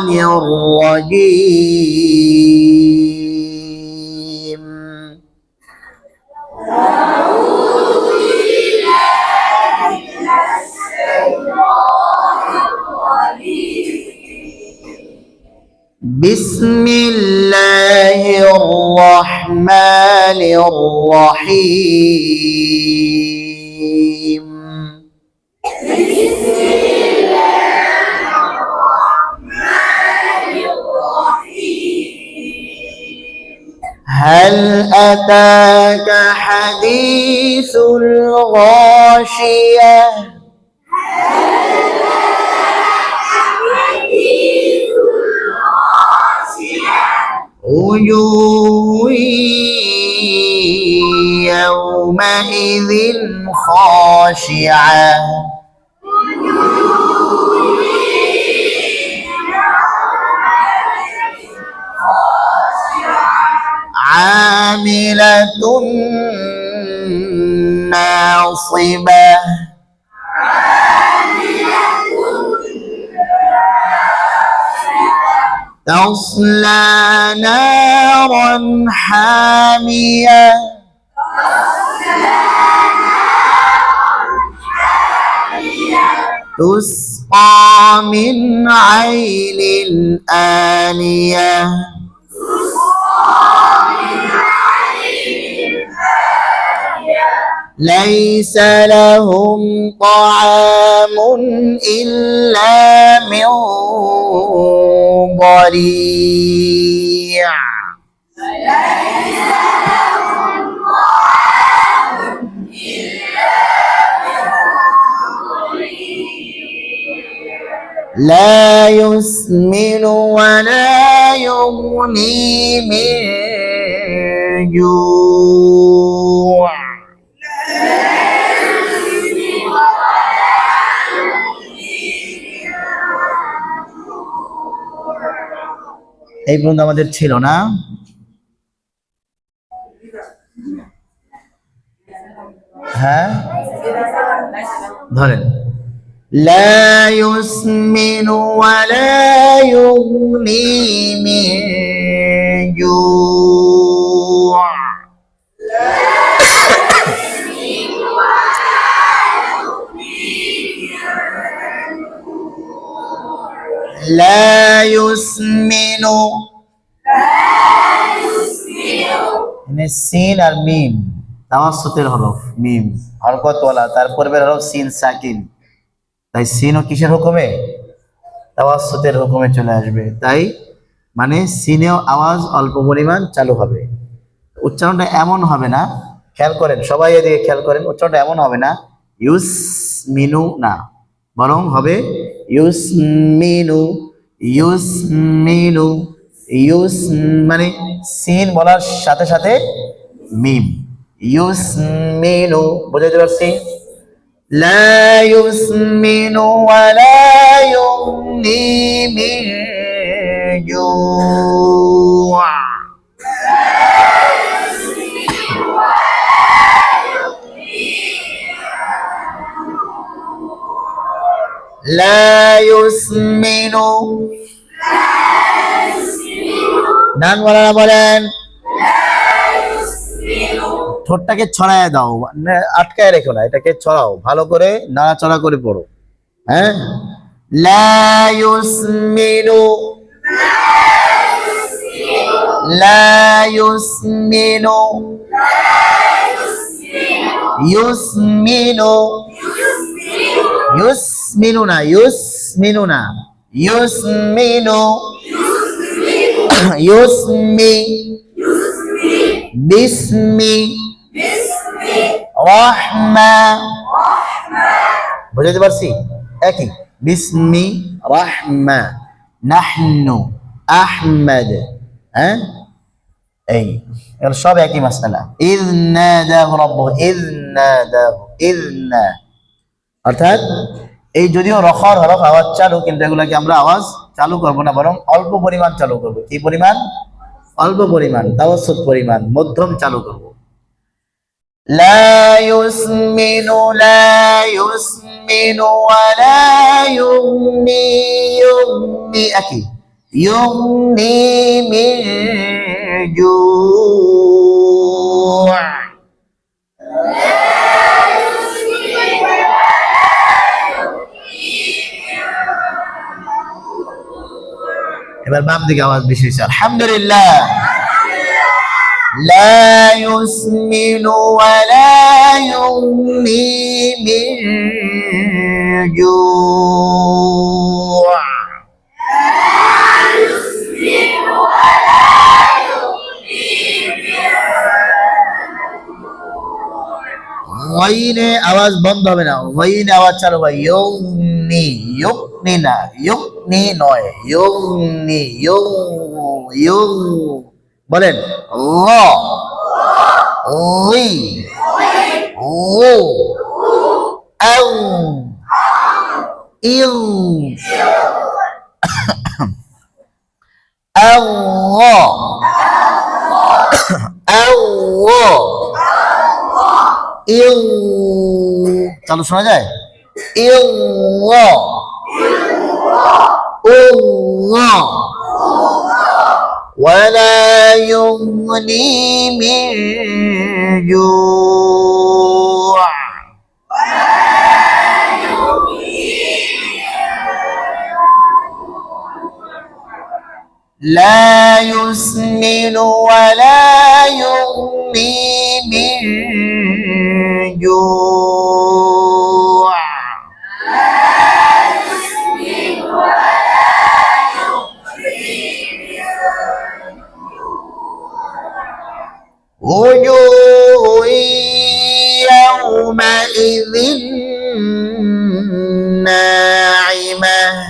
الرجيم بسم الله الرحمن الرحيم هل أتاك حديث الغاشية وجوه يومئذ خاشعة عاملة ناصبة تصلى نارا حامية تسقى من عين آنية ليس لهم طعام إلا من ضريع لا يسمن ولا يغني من جوع এই পর্যন্ত আমাদের ছিল না হ্যাঁ ধরেন لا يسمن ولا يغني من جوع لا يسمن মানে সিন আর মিম তাওয়াসসুতের হরফ মিম হরকত ওয়ালা তারপরে বের হরফ সিন সাকিন তাই সিনও কিসের হুকুমে তাওয়াসসুতের হুকুমে চলে আসবে তাই মানে সিনেও আওয়াজ অল্প পরিমাণ চালু হবে উচ্চারণটা এমন হবে না খেয়াল করেন সবাই এদিকে খেয়াল করেন উচ্চারণটা এমন হবে না ইউসমিনু না বরং হবে ইউসমিনু ইউসমিনু ইউস মানে সিন বলার সাথে সাথে মিম ইউসমিনু বুঝাইতে পারছি لا يسمن ولا يغني من جوع لا يسمن ডান বলারা বলেন ঠোঁটটাকে ছড়ায় দাও আটকায় রেখো না এটাকে ছড়াও ভালো করে নাড়াচড়া করে পড়ো হ্যাঁ لا يسمن لا يسمن يسمن يسمن না يسمن না يسمن يسمي بسمي রহমা বুঝতে পারছি একই বিসমি রহমা নাহনু আহমদ হ্যাঁ এই এগুলো সব একই মাসআলা ইয নাদাহু রাব্বুহু ইয নাদাহু ইয না অর্থাৎ এই যদিও রখর হরফ আওয়াজ চালু কিন্তু এগুলাকে আমরা আওয়াজ চালু করব না বরং অল্প পরিমাণ চালু করব কি পরিমাণ অল্প পরিমাণ তাওয়াসসুত পরিমাণ মধ্যম চালু করব لا يسمن ولا يغني يغني أكي يغني من جوع এবার বাম দিকে আওয়াজ বেশি হয়েছে আলহামদুলিল্লাহ لا يسمن ولا يغني من جوع ওয়াইনে আওয়াজ বন্ধ হবে না ওয়াইনে আওয়াজ চালু হবে ইউগনি ইউগনি না ইউগনি নয় ইউগনি ইউ ইউ বলেন ল ওই ও আউ ইউ আল্লাহ আল্লাহ ইউ চালু শোনা যায় ইল্লাহ আল্লাহ ولا يغني من جوع لا يسمن ولا يغني من جوع وجوه يومئذ ناعمة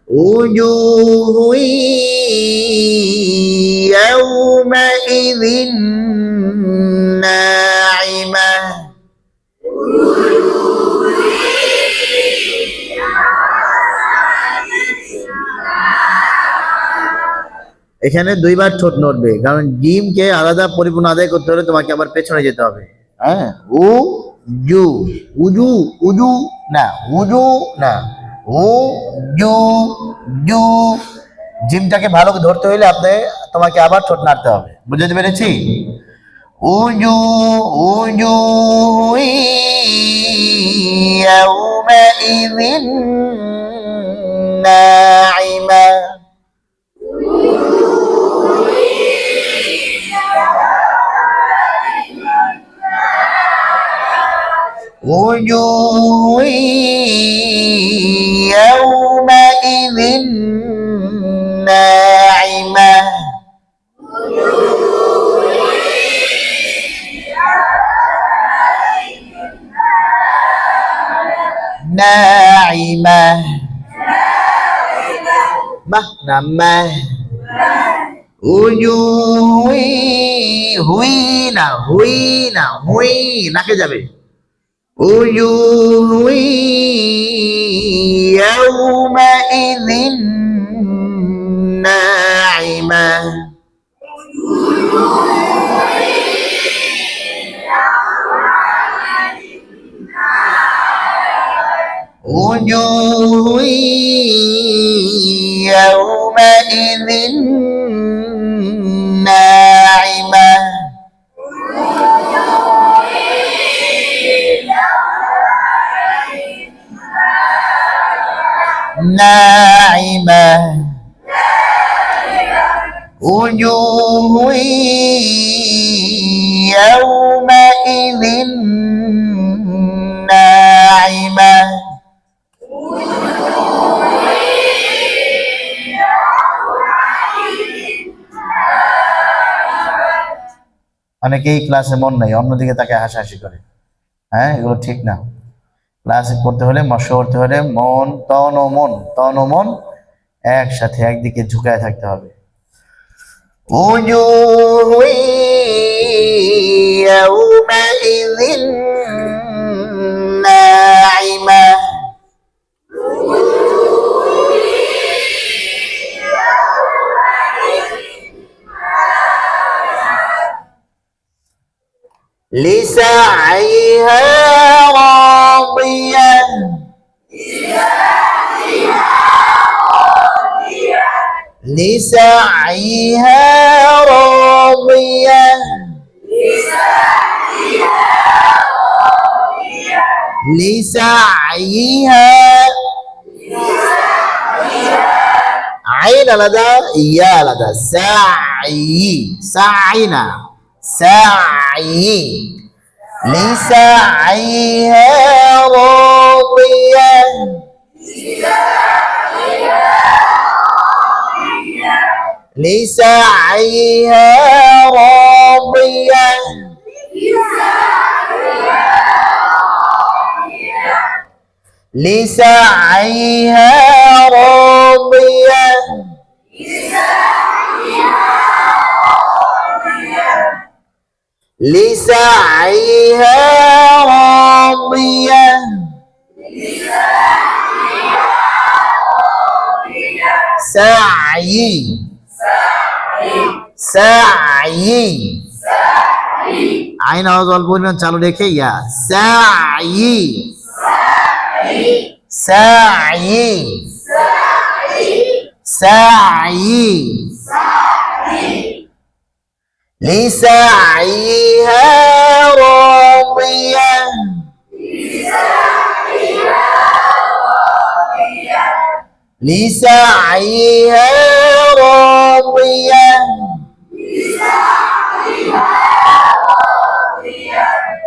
وجوه يومئذ ناعمة এখানে দুইবার ঠোঁট নড়বে কারণ জিমকে আলাদা পরিপূর্ণ আদায় করতে হলে তোমাকে আবার পেছনে যেতে হবে হ্যাঁ উ জু উজু উজু না উজু না উ জু জু জিমটাকে ভালো করে ধরতে হলে তোমাকে আবার ঠোঁট নাড়তে হবে বুঝতে পেরেছি উজু উজু ইয়াউমাইযিন নাঈমা وجوه يومئذ ناعمة ناعمة نعمة وجوه হুইনা হুইনা হুই নাকে যাবে وجوه يومئذ ناعمة وجوه يومئذ ناعمة ناعمة وجوه يومئذ ناعمة অনেকেই ক্লাসে মন নাই অন্যদিকে তাকে হাসাহাসি করে হ্যাঁ এগুলো ঠিক না ক্লাসে পড়তে হলে মশা করতে হলে মন তন ও মন একসাথে একদিকে ঝুঁকায় থাকতে হবে وجوه يومئذ ناعمة لسعيها راضية لسعيها راضية لسعيها عين لدى يا لدى سعي سعينا سعي لسعيها راضية لسعيها راضية لسعيها راضية لسعيها راضية سعي سعي আইন আওয়াজ অল্প পরিমাণ চালু রেখে ইয়া সাই সাই সাই لسعيها راضية لسعيها راضية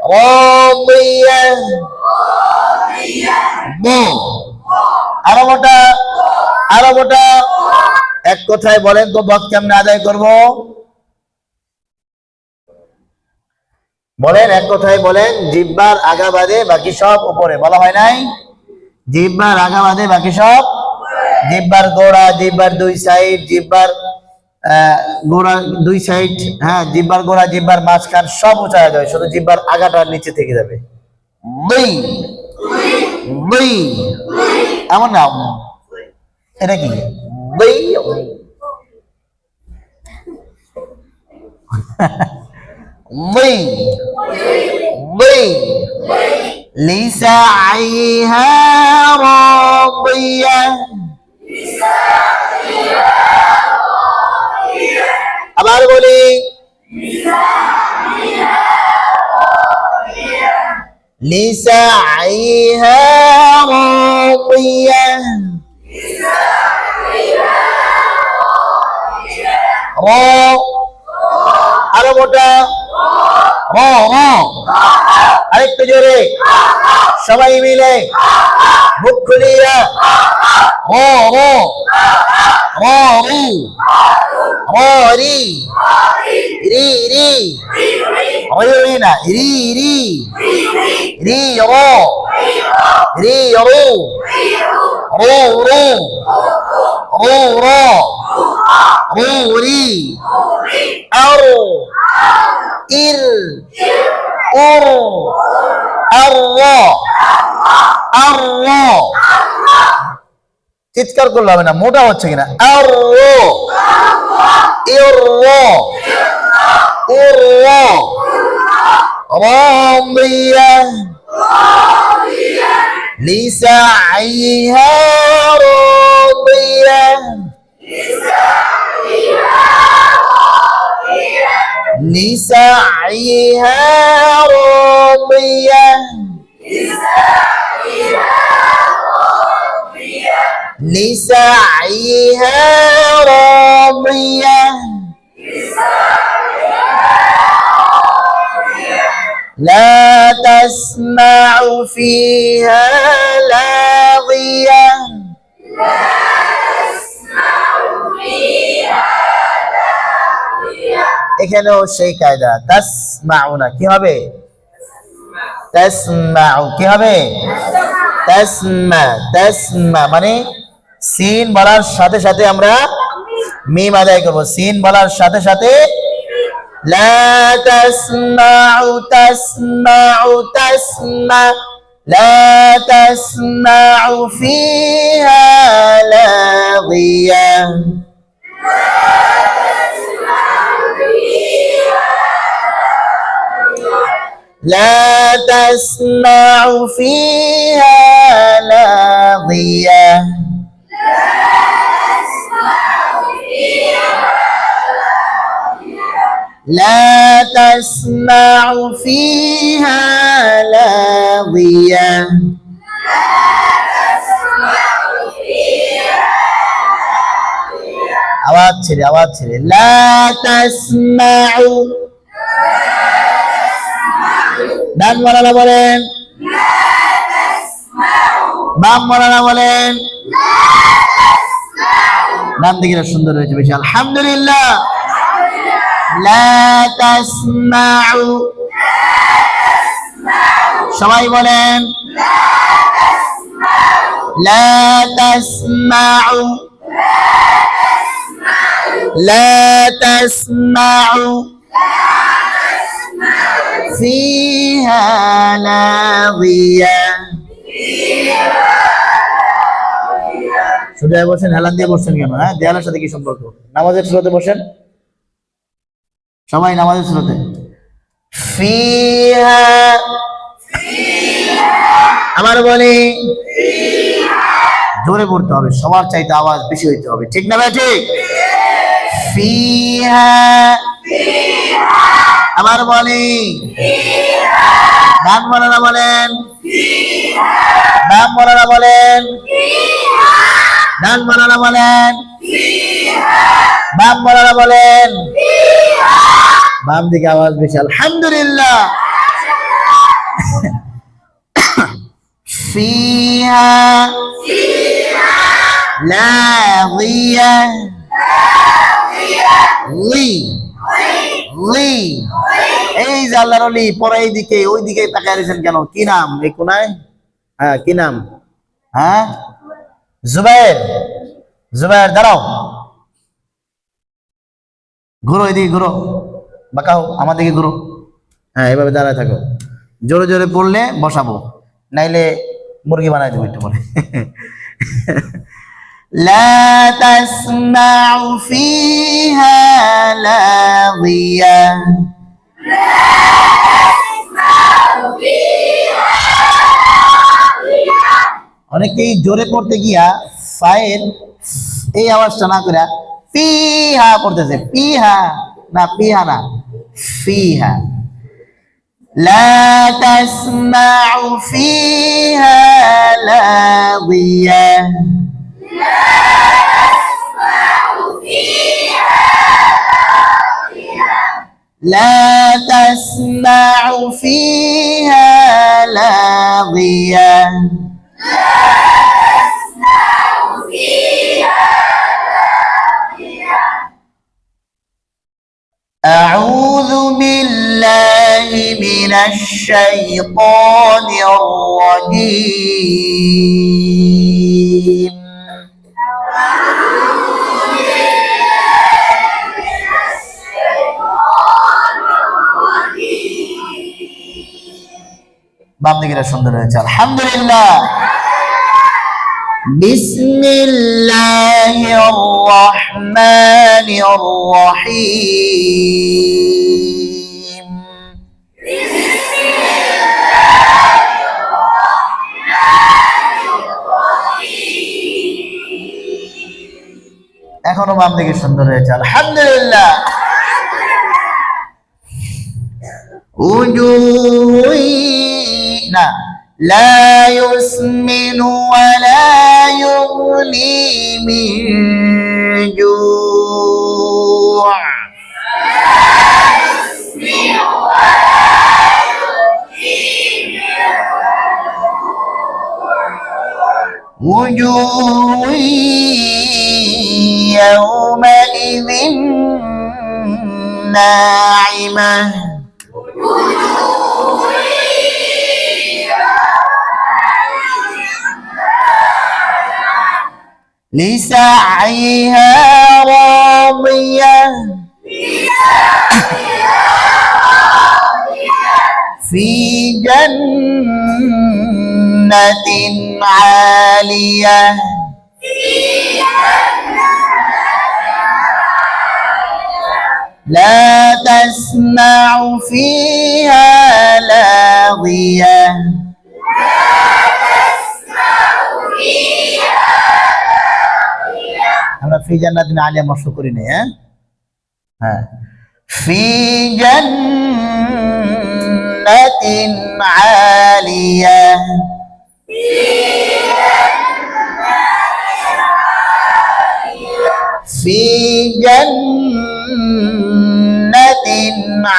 راضية আরবটা এক কথায় বলেন তো বদ কেমনে আদায় করব বলেন এক কথায় বলেন জিহ্বার আগা বাদে বাকি সব উপরে বলা হয় নাই জিহ্বার আগা বাদে বাকি সব জিহ্বার গোড়া জিহ্বার দুই সাইড জিহ্বার গোড়া দুই সাইড হ্যাঁ জিহ্বার গোড়া জিহ্বার মাঝখান সব উঁচায় যাবে শুধু জিহ্বার আগাটা নিচে থেকে যাবে বই বই এমন না এটা কি বই বই বই لسعيها راضية আবার বলি لسعيها راضية আরবটা র র আরেকটু জোরে সবাই মিলে মুখ খুলিয়া র র র রু র রি রি রি রি না রি রি রি র রি রু রু রু রু র রু রি আর ইর উর আর আর চিৎকার করলে হবে না মোটা হচ্ছে কিনা আর ইর উর راضية لسعيها راضية لسعيها راضية لسعيها راضية لا تسمع فيها لاغية এখানেও সেই কায়দা তাসমাউনা কি হবে তাসমাউ কি হবে তাসমা তাসমা মানে সিন বলার সাথে সাথে আমরা মিম আদায় করব সিন বলার সাথে সাথে لا تسمع تسمع تسمع لا تسمع فيها لاغية لا تسمع فيها لاغية لا تسمع فيها لاغية আওয়াজ ছেড়ে لا تسمع ডান মাওলানা বলেন বাম মাওলানা বলেন ডান দিকে সুন্দর হয়েছে বেশি আলহামদুলিল্লাহ লা তাসমাউ সবাই বলেন লা তাসমাউ لا تسمع فيها لاغية শুধু বসেন হেলান দিয়ে বসছেন কেন? হ্যাঁ, দেয়ালের সাথে কি সম্পর্ক? নামাজের সুরাতে বসেন সবাই, নামাজের সুরাতে ফিহা আমার বলি জোরে পড়তে হবে, সবার চাইতে আওয়াজ বেশি হইতে হবে, ঠিক না ভাই? ঠিক। ফিহা আবার বলি বাম মাওলানা বলেন বাম মাওলানা বলেন ডান মাওলানা বলেন বাম মাওলানা বলেন বাম দিকে আওয়াজ বেশি আলহামদুলিল্লাহ ফিহা লাগিয়া এই যে আল্লাহর ওলি পরে এইদিকে ওই দিকে তাকায় রয়েছেন কেন? কি নাম এই কোনায়? হ্যাঁ, কি নাম? হ্যাঁ, জুবাইর। জুবাইর দাঁড়াও, ঘুরো, এদিকে ঘুরো, বাঁকাও, আমার দিকে ঘুরো। হ্যাঁ, এভাবে দাঁড়ায় থাকো, জোরে জোরে পড়লে বসাবো, নাইলে মুরগি বানাই দেবো একটু পরে। لا تسمع فيها لاغية অনেকেই জোরে পড়তে গিয়া ফায়ের এই আওয়াজটা না করে ফিহা পড়তেছে, পিহা না, পিহা না, ফিহা। لا تسمع فيها لاغية لا تسمع فيها لاغية أعوذ بالله من الشيطان الرجيم বাম দিকে সুন্দর হয়েছে আলহামদুলিল্লাহ বিসমিল্লাহির রহমানির রহিম এখনো বাম দিকে সুন্দর হয়েছে আলহামদুলিল্লাহ وجوه لا يسمن ولا يغني من جوع وجوه يومئذ ناعمة لسعيها راضية في جنة عالية لا تسمع فيها لا লাগিয়া আমরা ফি জান্নাতিন আলিয়া মশক করি না হ্যাঁ হ্যাঁ ফি জান্নাতিন আলিয়া ফি জান্নাতিন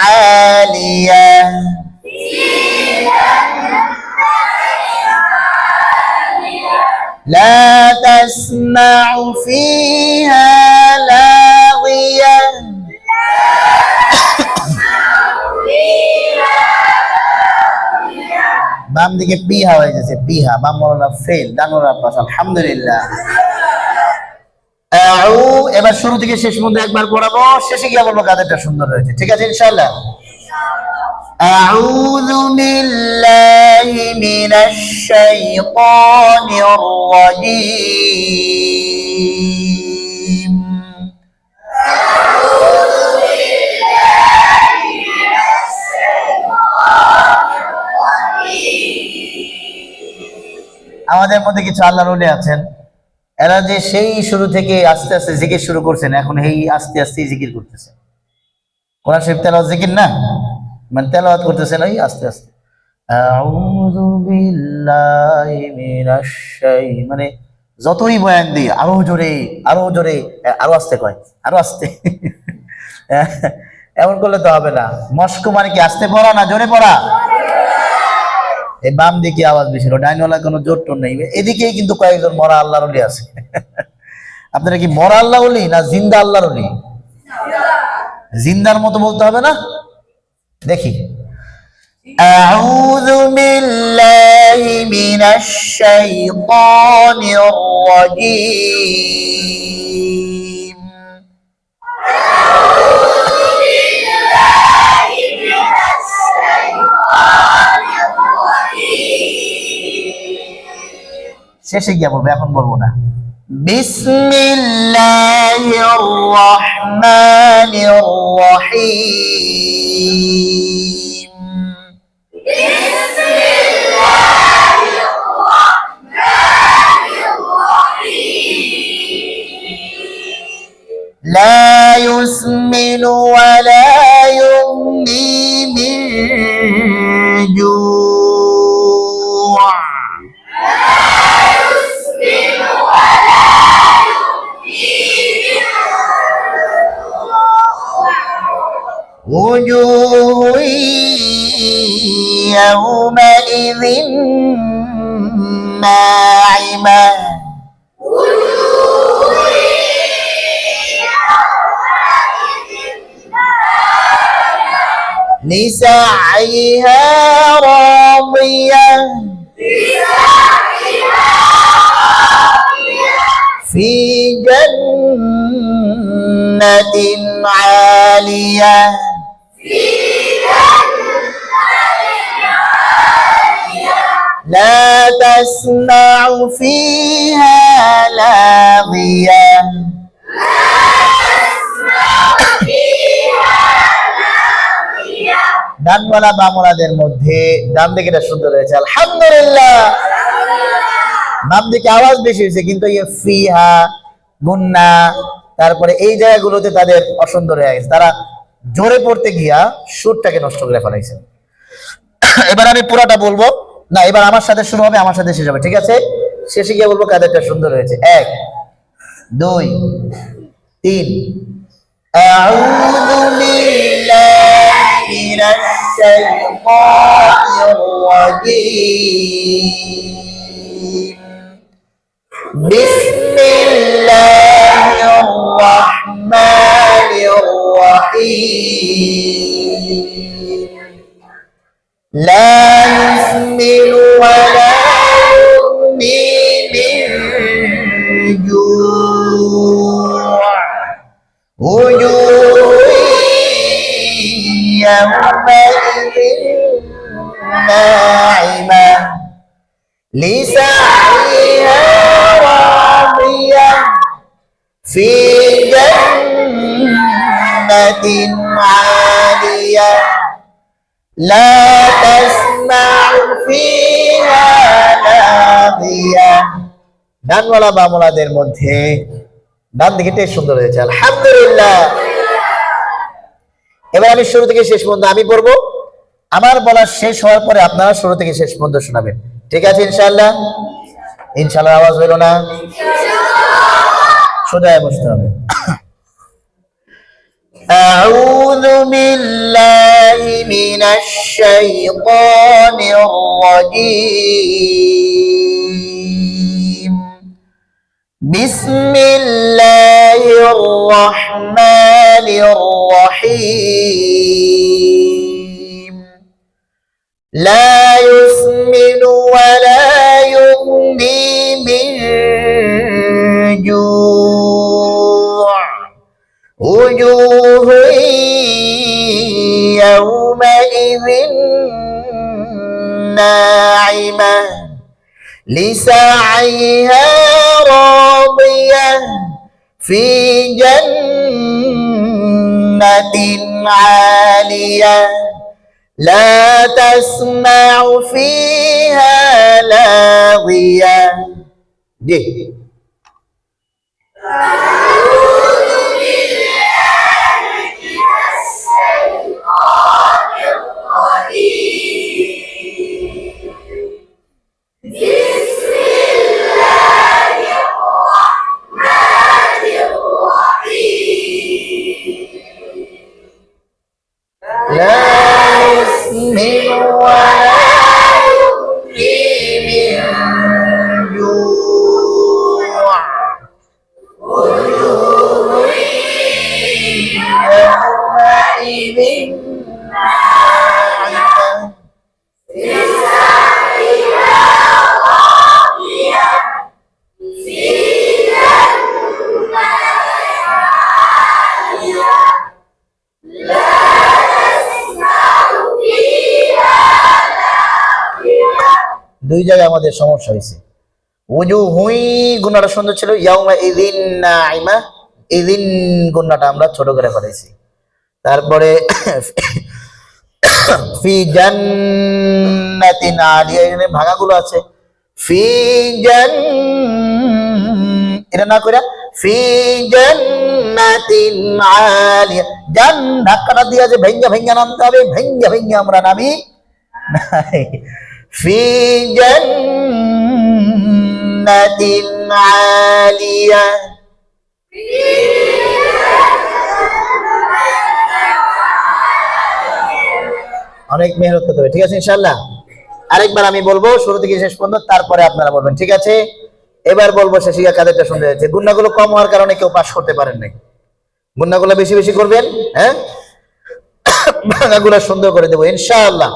আলিয়া لا تسمع فيها لاغية বাম দিকে পিহা হয়ে গেছে পিহা বাম মোলা ফেল ডানোরা পাস আলহামদুলিল্লাহ এবার শুরু থেকে শেষ পর্যন্ত একবার পড়াবো শেষে গিয়ে বলবো কাদেরটা সুন্দর হয়েছে ঠিক আছে ইনশাআল্লাহ أعوذ بالله من الشيطان الرجيم আমাদের মধ্যে কিছু আল্লাহর ওলি আছেন এরা যে সেই শুরু থেকে আস্তে আস্তে জিকির শুরু করছেন এখন এই আস্তে আস্তে জিকির করতেছে কোরআন শরীফ তেলাওয়াত জিকির না মানে তেলাওয়াত করতেছেন ওই আস্তে আস্তে আউযু বিল্লাহি মিনাশ মানে যতই বয়ান দিই আরো জোরে আরো আস্তে কয় আরো আস্তে এমন করলে তো হবে না মস্ক মানে কি আস্তে পড়া না জোরে পড়া এই বাম দিকে আওয়াজ বেশি ডাইনওয়ালা কোনো জোর টোর নেই এদিকেই কিন্তু কয়েকজন মরা আল্লাহর ওলি আছে আপনারা কি মরা আল্লাহ ওলি না জিন্দা আল্লাহর ওলি জিন্দার মতো বলতে হবে না দেখি আউযু বিল্লাহি মিনাশ শাইতানির রাজীম শেষে গিয়ে বলবো এখন বলবো না বিসমিল্লাহির রহমানির রহিম বিসমিল্লাহির রহমানির রহিম লা ইউসমিনু ওয়া লা ইউগনি মিন জু' وجوه يومئذ ناعمة لسعيها راضية في جنة عالية لا تسمع فيها لاغية ডানওয়ালা বামওয়ালাদের মধ্যে ডান দিকেটা সুন্দর হয়েছে আলহামদুলিল্লাহ বাম দিকে আওয়াজ বেশি হয়েছে কিন্তু এই ফিহা গুন্না তারপরে এই জায়গাগুলোতে তাদের অসুন্দর হয়ে গেছে তারা জোরে পড়তে গিয়া সুরটাকে নষ্ট করে ফেলাইছে এবার আমি পুরাটা বলবো না এবার আমার সাথে শুরু হবে আমার সাথে শেষ হবে ঠিক আছে শেষে গিয়ে বলবো কাদেরটা সুন্দর হয়েছে 1 2 3 আউযু বিল্লাহি মিনাশ শাইতানির রাজীম বিসমিল্লাহির রাহমানির রহিম لا يسمن ولا يغني من جوع وجوه يومئذ ناعمة لسعيها راضية في جنة عالية لا تسمع فيها لاغية ডানওয়ালা বামওয়ালাদের মধ্যে ডান দিকেটাই সুন্দর হয়েছে আলহামদুলিল্লাহ। এবার আমি শুরু থেকে শেষ পর্যন্ত আমি পড়বো, আমার বলা শেষ হওয়ার পরে আপনারা শুরু থেকে শেষ পর্যন্ত শোনাবেন, ঠিক আছে ইনশাআল্লাহ? ইনশাআল্লাহ আওয়াজ হলো না? সোজা বসতে হবে। أعوذ بالله من الشيطان الرجيم بسم الله الرحمن الرحيم لا يسمن ولا يغني من جوع وجوه يومئذ ناعمة لسعيها راضية في جنة عالية لا تسمع فيها لاغية دي لا يسمن ولا يغني من جوع وجوه يومئذ ناعمة لسعيها راضية في جنة عالية لا দুই জায়গায় আমাদের সমস্যা হয়েছে। উজুহুই গুণাটা সুন্দর ছিল, ইয়াউমা ইযিন নাইমা, ইযিন গুণাটা আমরা ছোট করে ফেলেছি। তারপরে ফি জান্নাতিন আলিয়া, এখানে ভাঙাগুলো আছে। ফি জান, এটা না কইরা ফি জান্নাতিন আলিয়া, জান ধাক্কাটা দিয়া যে ভেঙ্গা ভেঙ্গা নামতে হবে, ভেঙ্গা ভেঙ্গা আমরা নামি নাই। في جنة عالية অনেক মেহনত করতে হবে, ঠিক আছে ইনশাআল্লাহ? আরেকবার আমি বলবো শুরু থেকে শেষ পর্যন্ত, তারপরে আপনারা বলবেন, ঠিক আছে? এবার বলবো শেষে কাদেরটা শুনতে যাচ্ছে। গুণাগুলো কম হওয়ার কারণে কেউ পাস করতে পারেন নাই, গুণাগুলো বেশি বেশি করবেন, হ্যাঁ? ভাঙাগুলো সুন্দর করে দেবো ইনশাআল্লাহ।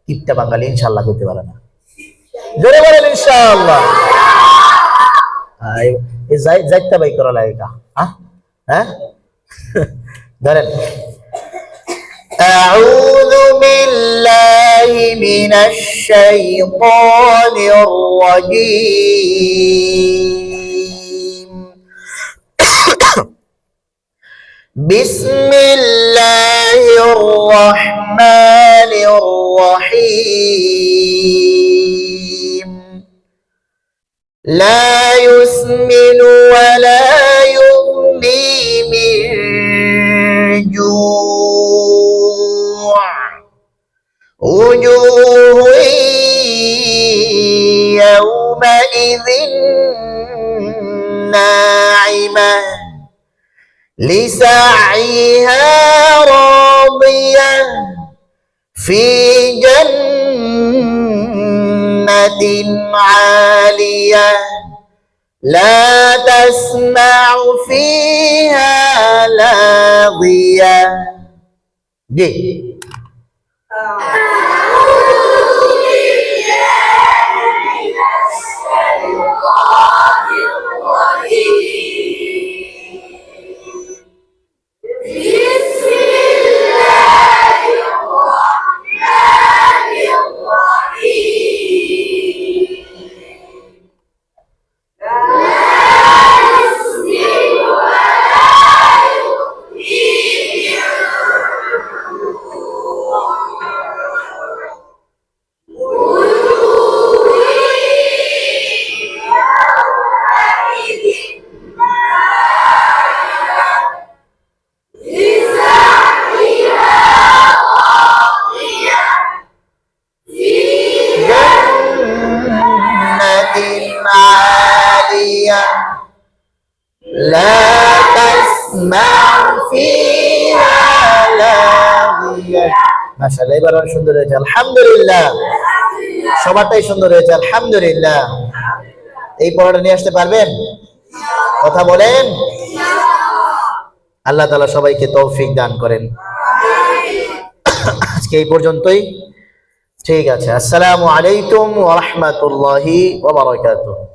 কিপটা বাঙালি ইনশাআল্লাহ করতে পারে না, জোরে বলেন ইনশাআল্লাহ। এই যাইতা বাই করা লাগে কা, হ্যাঁ ধরেন। أعوذ بالله من الشيطان الرجيم بسم الله الرحمن الرحيم لا يسمن ولا يغني من جوع وجوه يومئذ ناعمة لسعيها راضية في جنة عالية لا تسمع فيها لاغية دي লা তাসমাউ ফিহা লাগিয়া। মাশাআল্লাহ, এবার অনেক সুন্দর হয়েছে, আলহামদুলিল্লাহ। সবারটাই সুন্দর হয়েছে, আলহামদুলিল্লাহ। এই পড়াটা নিয়ে আসতে পারবেন? কথা বলেন। আল্লাহ তাআলা সবাইকে তৌফিক দান করেন। আজকে এই পর্যন্তই, ঠিক আছে। আসসালামু আলাইকুম ওয়া রাহমাতুল্লাহি ওয়া বারাকাতুহু।